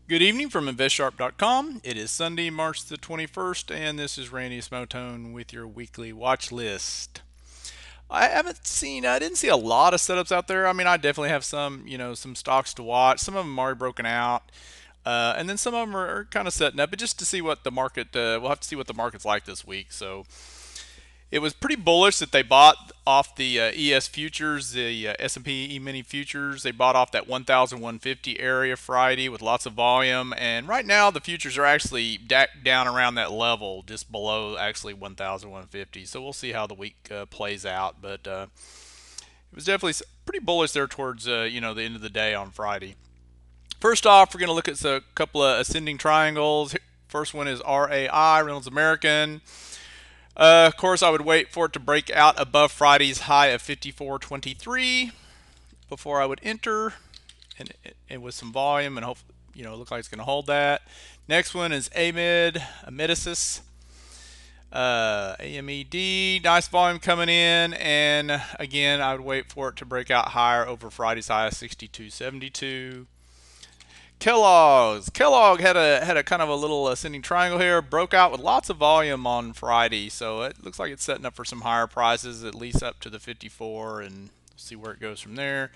Good evening from InvestSharp.com. It is Sunday, March the 21st, and this is Randy Smotone with your weekly watch list. I didn't see a lot of setups out there. I mean, I definitely have some stocks to watch. Some of them are already broken out. And then some of them are kind of setting up, but just to see what the market, we'll have to see what the market's like this week. So it was pretty bullish that they bought off the ES futures, the S&P E-mini futures. They bought off that 1,150 area Friday with lots of volume. And right now the futures are actually down around that level, just below actually 1,150. So we'll see how the week plays out. But it was definitely pretty bullish there towards the end of the day on Friday. First off, we're going to look at a couple of ascending triangles. First one is RAI, Reynolds American. Of course, I would wait for it to break out above Friday's high of 54.23 before I would enter, and with some volume, and hopefully, it looks like it's going to hold that. Next one is Amedisys, AMED, nice volume coming in, and again, I would wait for it to break out higher over Friday's high of 62.72. Kellogg had a kind of a little ascending triangle here, broke out with lots of volume on Friday, so it looks like it's setting up for some higher prices, at least up to the 54, and see where it goes from there.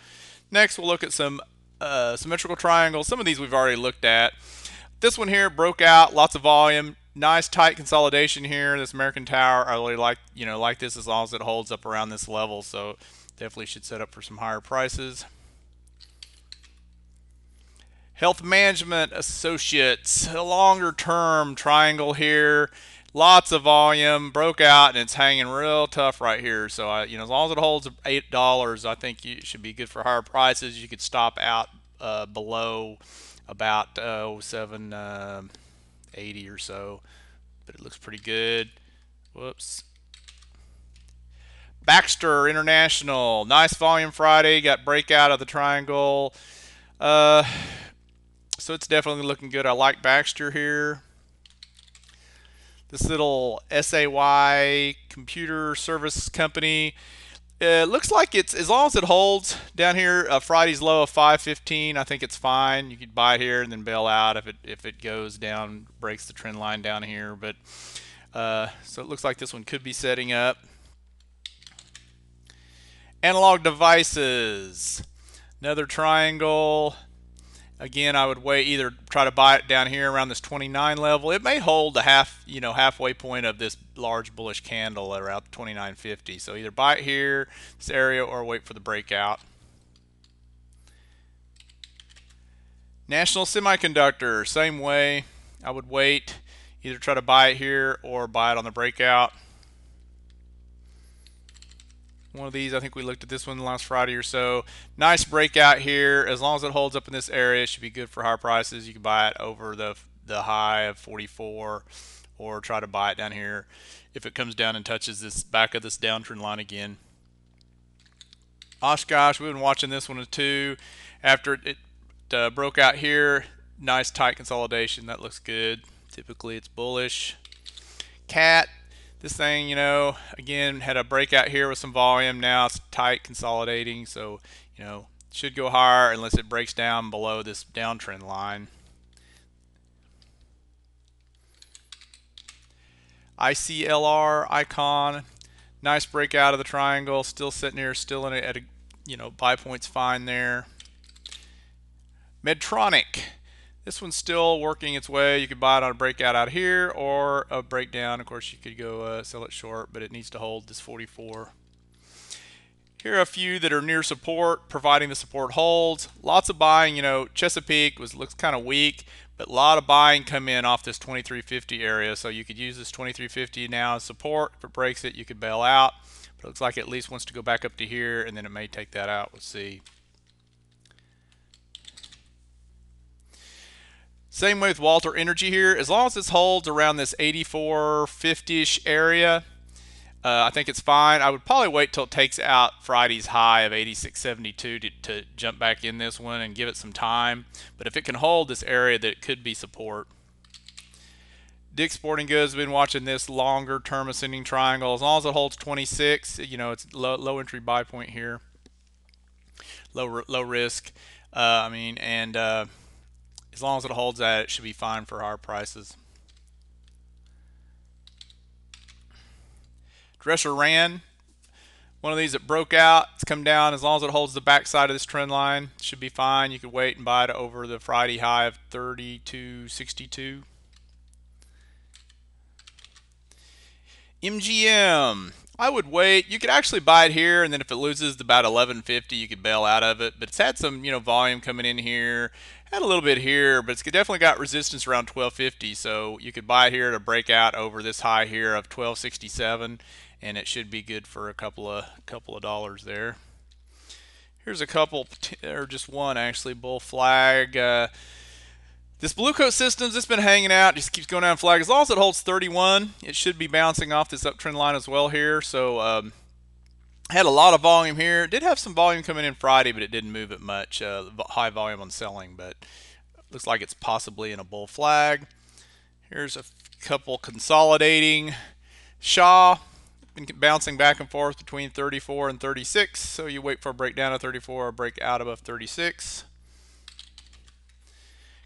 Next, we'll look at some symmetrical triangles. Some of these we've already looked at. This one here broke out, lots of volume, nice tight consolidation here. This American Tower, I really like this as long as it holds up around this level, so definitely should set up for some higher prices. Health Management Associates, a longer term triangle here. Lots of volume, broke out, and it's hanging real tough right here. So, as long as it holds $8, I think it should be good for higher prices. You could stop out below about 780 or so, but it looks pretty good. Whoops. Baxter International, nice volume Friday, got breakout of the triangle. So it's definitely looking good. I like Baxter here. This little SAY computer service company. It looks like it's, as long as it holds down here, Friday's low of 515, I think it's fine. You could buy it here and then bail out if it goes down, breaks the trend line down here. But so it looks like this one could be setting up. Analog Devices, another triangle. Again, I would either try to buy it down here around this 29 level. It may hold the halfway point of this large bullish candle around 29.50. So either buy it here, this area, or wait for the breakout. National Semiconductor, same way. I would wait, either try to buy it here or buy it on the breakout. One of these, I think we looked at this one last Friday or so. Nice breakout here. As long as it holds up in this area, it should be good for higher prices. You can buy it over the high of 44, or try to buy it down here if it comes down and touches this back of this downtrend line again. Oshkosh, we've been watching this one too. After it broke out here, nice tight consolidation. That looks good. Typically, it's bullish. Cat. This thing, again, had a breakout here with some volume. Now it's tight, consolidating, so, should go higher unless it breaks down below this downtrend line. ICLR, Icon, nice breakout of the triangle, still sitting here, still at a buy point's fine there. Medtronic. This one's still working its way. You could buy it on a breakout out here or a breakdown. Of course, you could go sell it short, but it needs to hold this 44. Here are a few that are near support, providing the support holds. Lots of buying. Chesapeake looks kind of weak, but a lot of buying come in off this 2350 area. So you could use this 2350 now as support. If it breaks it, you could bail out. But it looks like it at least wants to go back up to here, and then it may take that out. We'll see. Same way with Walter Energy here. As long as this holds around this 84.50-ish area, I think it's fine. I would probably wait till it takes out Friday's high of 86.72 to jump back in this one and give it some time. But if it can hold this area, that it could be support. Dick's Sporting Goods, been watching this longer term ascending triangle. As long as it holds 26, it's low entry buy point here. Low risk. As As long as it holds that, it should be fine for higher prices. Dresser ran. One of these that broke out, it's come down. As long as it holds the back side of this trend line, it should be fine. You could wait and buy it over the Friday high of 32.62. MGM, I would wait. You could actually buy it here, and then if it loses to about 11.50, you could bail out of it. But it's had some, volume coming in here. Had a little bit here, but it's definitely got resistance around 12.50. So you could buy it here to break out over this high here of 12.67, and it should be good for a couple of dollars there. Here's a couple, or just one actually, bull flag. This Blue Coat Systems, it's been hanging out, just keeps going down flag. As long as it holds 31, it should be bouncing off this uptrend line as well here. So had a lot of volume here. Did have some volume coming in Friday, but it didn't move it much. High volume on selling, but looks like it's possibly in a bull flag. Here's a couple consolidating. Shaw, been bouncing back and forth between 34 and 36. So you wait for a breakdown of 34 or break out above 36.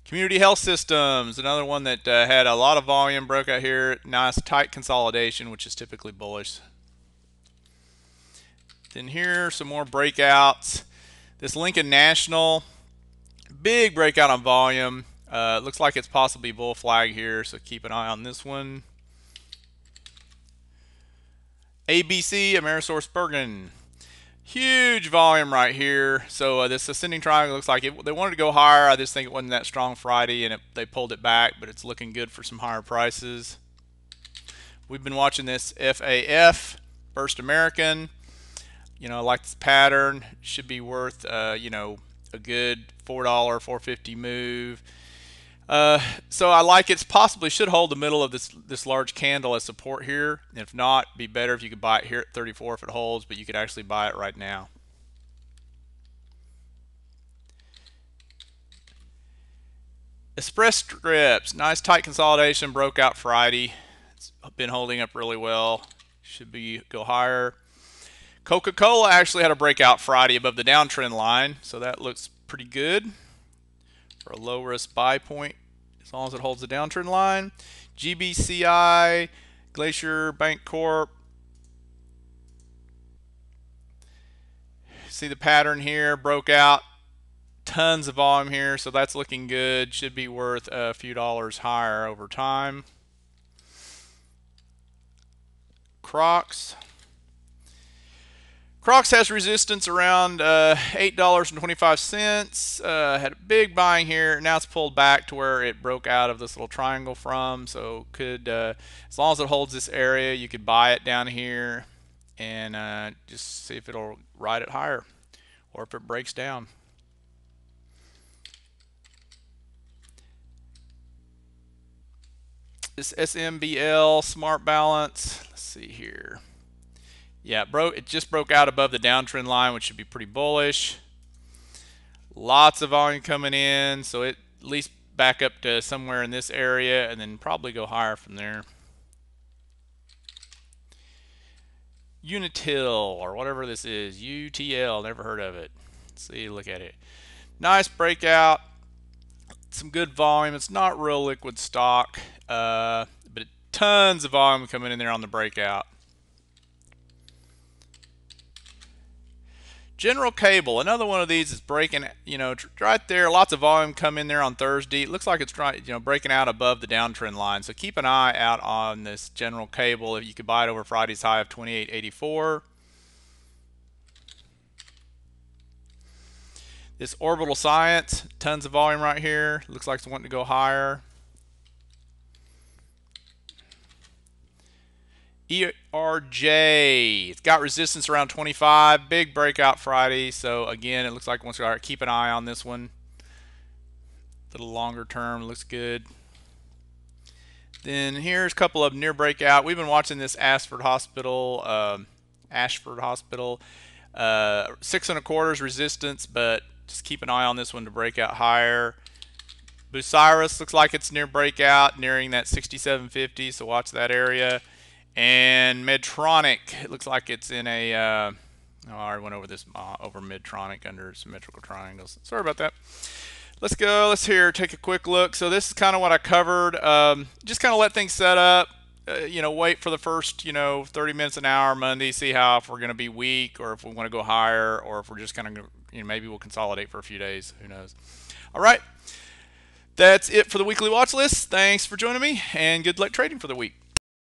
Community Health Systems, another one that had a lot of volume, broke out here. Nice tight consolidation, which is typically bullish. Then here, some more breakouts. This Lincoln National, big breakout on volume. Looks like it's possibly bull flag here, so keep an eye on this one. ABC, AmerisourceBergen. Huge volume right here. So this ascending triangle looks like they wanted to go higher. I just think it wasn't that strong Friday, and they pulled it back, but it's looking good for some higher prices. We've been watching this FAF, First American. I like this pattern. Should be worth, a good $4, $4.50 move. So I like it. Possibly should hold the middle of this large candle as support here. If not, be better if you could buy it here at 34 if it holds, but you could actually buy it right now. Express Scripts, nice tight consolidation, broke out Friday. It's been holding up really well. Should go higher. Coca-Cola actually had a breakout Friday above the downtrend line, so that looks pretty good for a low risk buy point as long as it holds the downtrend line. GBCI, Glacier Bank Corp. See the pattern here, broke out. Tons of volume here, so that's looking good. Should be worth a few dollars higher over time. Crocs. Crocs has resistance around $8.25. Had a big buying here. Now it's pulled back to where it broke out of this little triangle from. So could, as long as it holds this area, you could buy it down here and just see if it'll ride it higher or if it breaks down. This SMBL Smart Balance. Let's see here. Yeah, it just broke out above the downtrend line, which should be pretty bullish. Lots of volume coming in, so it at least back up to somewhere in this area and then probably go higher from there. Unitil, or whatever this is, UTL, never heard of it. Let's see, look at it. Nice breakout, some good volume. It's not real liquid stock, but tons of volume coming in there on the breakout. General Cable, another one of these is breaking, right there. Lots of volume come in there on Thursday. It looks like it's breaking out above the downtrend line. So keep an eye out on this General Cable. If you could buy it over Friday's high of 28.84. This Orbital Science, tons of volume right here. Looks like it's wanting to go higher. ERJ, it's got resistance around 25, big breakout Friday. So again, it looks like once we keep an eye on this one. A little longer term, looks good. Then here's a couple of near breakout. We've been watching this Ashford Hospital, 6.25 resistance, but just keep an eye on this one to break out higher. Bucyrus looks like it's near breakout, nearing that 67.50, so watch that area. And Medtronic, it looks like it's in a, I already went over this, over Medtronic under symmetrical triangles. Sorry about that. let's go. Let's here take a quick look. So this is kind of what I covered. Just kind of let things set up. Wait for the first 30 minutes an hour Monday. See how if we're going to be weak or if we want to go higher or if we're just kind of maybe we'll consolidate for a few days. Who knows? All right. That's it for the weekly watch list. Thanks for joining me and good luck trading for the week.